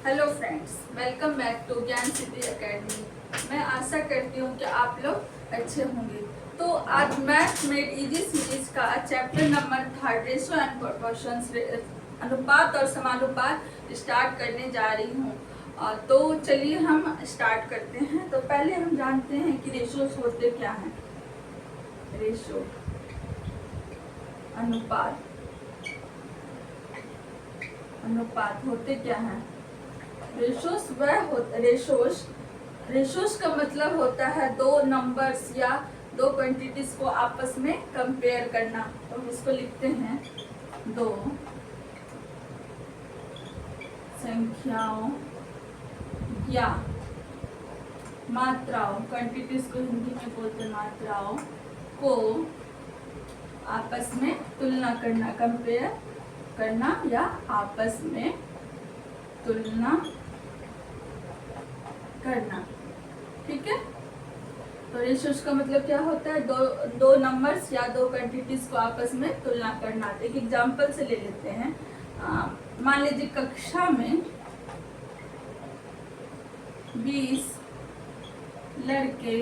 Hello friends, welcome back to Gyan Siddhi academy. मैं आशा करती हूँ कि आप लोग अच्छे होंगे। तो आज मैथ मेड इजी सीरीज का chapter number 3 ratio and proportions, अनुपात और समानुपात स्टार्ट करने जा रही हूँ। तो चलिए हम स्टार्ट करते हैं। तो पहले हम जानते हैं कि रेशोस होते क्या हैं। रेशो अनुपात, अनुपात होते क्या हैं। रेशोस वह होता रेशोस का मतलब होता है दो नंबर्स या दो क्वांटिटीज को आपस में कंपेयर करना। तो हम इसको लिखते हैं दो संख्याओं या मात्राओं, क्वांटिटीज को हिंदी में बोलते हैं मात्राओं, को आपस में तुलना करना, कंपेयर करना या आपस में तुलना करना। ठीक है। तो रेशोस का मतलब क्या होता है, दो नंबर्स या दो क्वांटिटीज को आपस में तुलना करना। एक एग्जांपल से ले लेते हैं। मान लीजिए कक्षा में 20 लड़के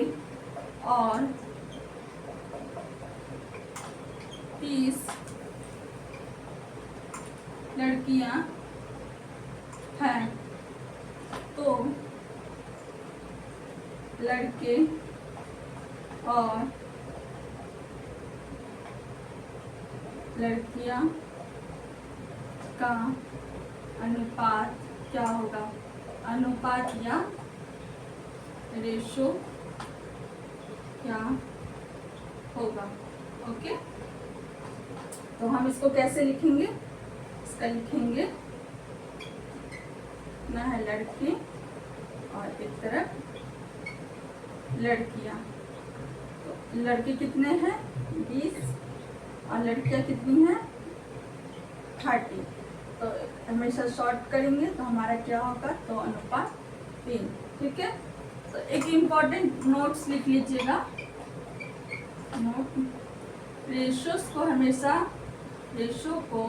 और 30 लड़कियां हैं। तो लड़के और लड़कियां का अनुपात क्या होगा, अनुपात या रेशो क्या होगा। ओके, तो हम इसको कैसे लिखेंगे, इसका लिखेंगे ना है लड़के और एक तरफ लड़कियां। तो लड़के कितने हैं 20 और लड़कियां कितनी हैं 30। तो हमेशा शॉर्ट करेंगे तो हमारा क्या होगा, तो अनुपात 3। ठीक है। तो एक इम्पॉर्टेंट नोट्स लिख लीजिएगा। नोट, रेशोस को हमेशा, रेशो को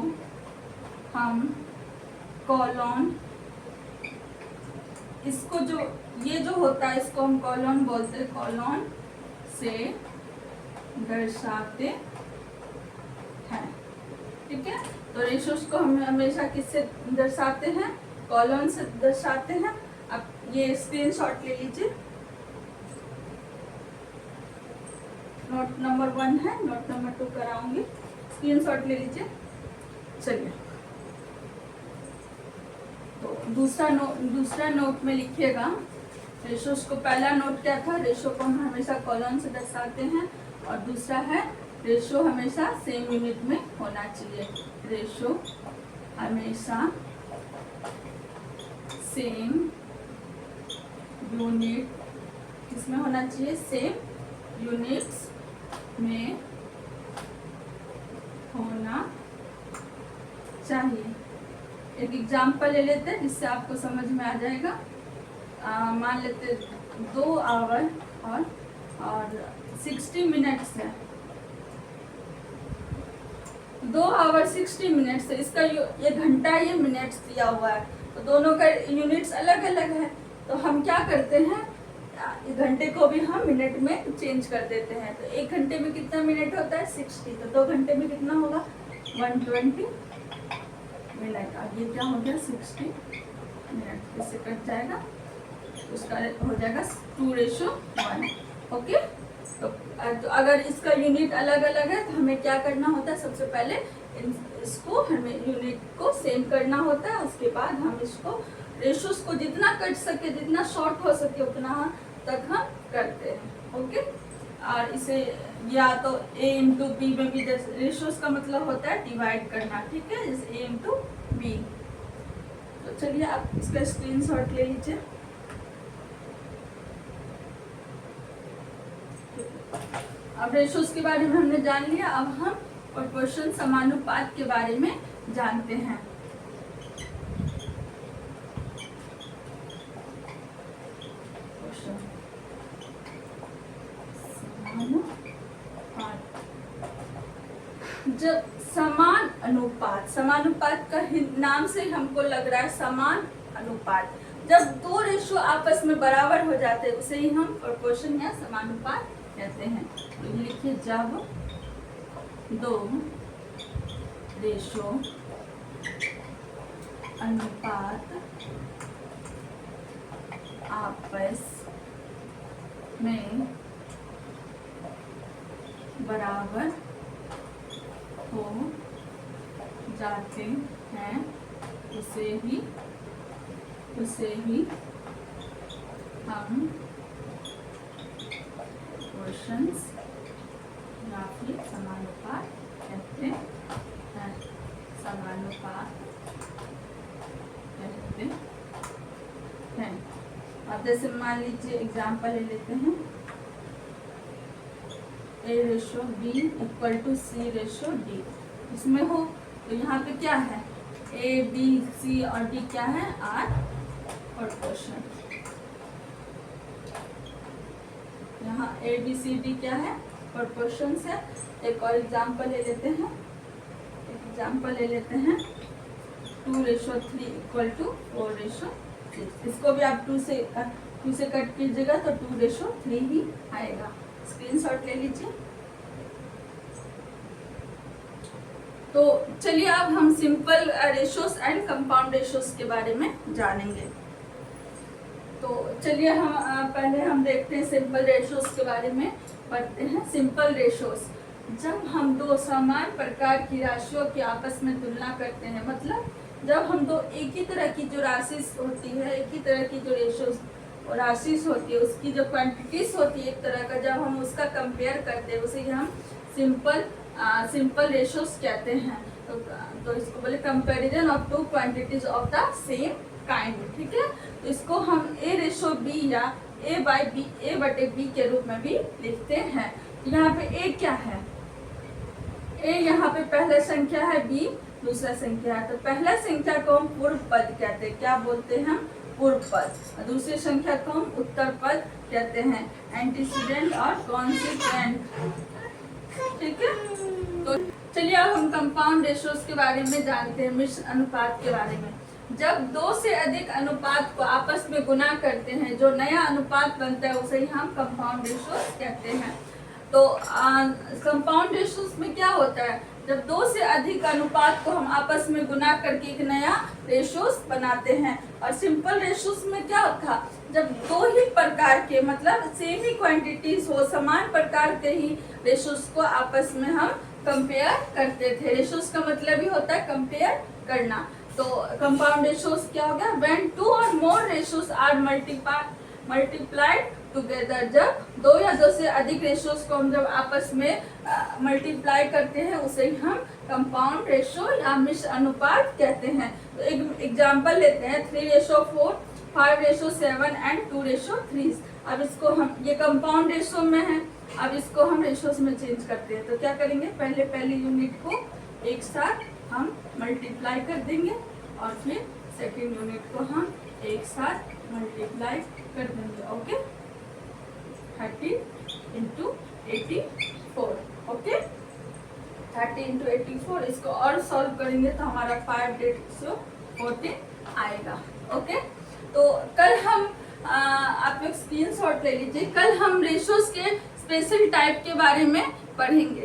हम कॉलम, इसको जो ये जो होता है इसको हम कॉलम बोलते हैं, कॉलम से दर्शाते हैं। ठीक है। तो रेशोस को हम हमेशा किससे दर्शाते हैं, कॉलम से दर्शाते हैं। अब ये स्क्रीनशॉट ले लीजिए। नोट नंबर 1 है, नोट नंबर 2 कराऊंगी, स्क्रीनशॉट ले लीजिए। चलिए, तो दूसरा नोट में लिखिएगा। रेशोस को पहला नोट क्या था, रेशो को हम हमेशा कॉलम से दर्शाते हैं, और दूसरा है रेशो हमेशा सेम यूनिट में होना चाहिए। रेशो हमेशा सेम यूनिट किसमें होना चाहिए, सेम यूनिट्स में होना चाहिए। एक एग्जाम्पल ले लेते हैं जिससे आपको समझ में आ जाएगा। मान लेते 2 आवर और 60 मिनट्स है। 2 आवर 60 मिनट्स है, इसका ये घंटा, ये मिनट्स दिया हुआ है। तो दोनों का यूनिट्स अलग अलग है। तो हम क्या करते हैं, घंटे को भी हम मिनट में चेंज कर देते हैं। तो 1 घंटे में कितना मिनट होता है 60। तो 2 घंटे में कितना होगा 120 मिनट। अब ये क्या हो गया 60 मिनट, इससे कट जाएगा, उसका हो जाएगा 2:1। ओके। तो अगर इसका यूनिट अलग अलग है तो हमें क्या करना होता है, सबसे पहले इसको हमें यूनिट को सेम करना होता है। उसके बाद हम इसको रेशोस को जितना कट सके, जितना शॉर्ट हो सके उतना तक हम करते हैं। ओके। और इसे या तो a इंटू बी में भी, रेशोस का मतलब होता है डिवाइड करना। ठीक है, जैसे a इंटू बी। तो चलिए आप इसका स्क्रीनशॉट ले लीजिए। अब रेशोस के बारे में हमने जान लिया। अब हम प्रोपोर्शन, समानुपात के बारे में जानते हैं। जब समान अनुपात, समानुपात का नाम से हमको लग रहा है समान अनुपात। जब दो रेशो आपस में बराबर हो जाते हैं उसे ही हम प्रोपोर्शन या समानुपात कहते हैं। तो लिखिए, जब दो रेशो अनुपात आपस में बराबर हो जाते हैं उसे ही हम प्रोपोर्शंस या फिर समानुपात कहते हैं। समानुपात कहते हैं। अब जैसे मान लीजिए एग्जाम्पल ले लेते हैं, A ratio B equal to C ratio D। इसमें हो तो यहाँ पे क्या है, A B C और D क्या है, आर प्रोपोर्शन। यहाँ A B C D क्या है, प्रोपोर्शंस है। एक और एग्जाम्पल ले लेते हैं, 2 रेशो 3 इक्वल टू 4 रेशो 6। इसको भी आप 2 से कट कीजिएगा तो 2 रेशो 3 ही आएगा। स्क्रीनशॉट ले लीजिए। तो चलिए अब हम simple ratios and compound ratios के बारे में जानेंगे। तो चलिए पहले हम देखते हैं सिंपल रेशोस के बारे में पढ़ते हैं। सिंपल रेशोस, जब हम दो समान प्रकार की राशियों की आपस में तुलना करते हैं, मतलब जब हम दो एक ही तरह की जो राशि होती है, एक ही तरह की जो रेशोस राशि होती है, उसकी जो क्वांटिटीज होती है एक तरह का, जब हम उसका कंपेयर करते हैं उसे हम सिंपल रेशोस कहते हैं। तो इसको बोले comparison of two quantities of the same kind. ठीक है, तो इसको हम A रेशो B या A बटे B के रूप में भी लिखते हैं। यहाँ पे A क्या है, A यहाँ पे पहला संख्या है, B दूसरा संख्या है। तो पहला संख्या को हम पूर्व पद कहते हैं। क्या बोलते हैं हम, पूर्व पद। दूसरी संख्या को हम उत्तर पद कहते हैं, एंटीसीडेंट और कॉन्सिक्वेंट। ठीक है, तो चलिए अब हम कंपाउंड रेशोस के बारे में जानते हैं, मिश्र अनुपात के बारे में। जब दो से अधिक अनुपात को आपस में गुना करते हैं, जो नया अनुपात बनता है उसे ही हम कंपाउंड रेशोस कहते हैं। तो कंपाउंड रेशोस में क्या होता है, जब दो से अधिक अनुपात को हम आपस में गुना करके एक नया रेशोस बनाते हैं। और सिंपल रेशोस में क्या था, जब दो ही प्रकार के मतलब सेम ही क्वांटिटीज हो, समान प्रकार के ही रेशोस को आपस में हम कंपेयर करते थे। रेशोस का मतलब ही होता है कंपेयर करना। तो कंपाउंड रेशोस क्या हो गया, व्हेन 2 और मोर रेशोस आर मल्टीप्लाइड टुगेदर। जब दो या दो से अधिक रेशोस को हम जब आपस में मल्टीप्लाई करते हैं उसे हम कंपाउंड रेशो या मिश्र अनुपात कहते हैं। तो एक एग्जांपल लेते हैं, 3 रेशो 4, 5 रेशो 7 एंड 2 रेशो 3। अब इसको हम, ये कंपाउंड रेशो में है, अब इसको हम रेशोस में चेंज करते हैं। तो क्या करेंगे, पहले यूनिट को एक साथ हम मल्टीप्लाई कर देंगे और फिर सेकेंड यूनिट को हम एक साथ मल्टीप्लाई कर देंगे। Okay, 30 into 84। Okay, 30 into 84। इसको और सॉल्व करेंगे तो हमारा 5/14 आएगा। ओके, तो कल हम आप एक स्क्रीनशॉट ले लीजिए, कल हम रेशोस के स्पेशल टाइप के बारे में पढ़ेंगे।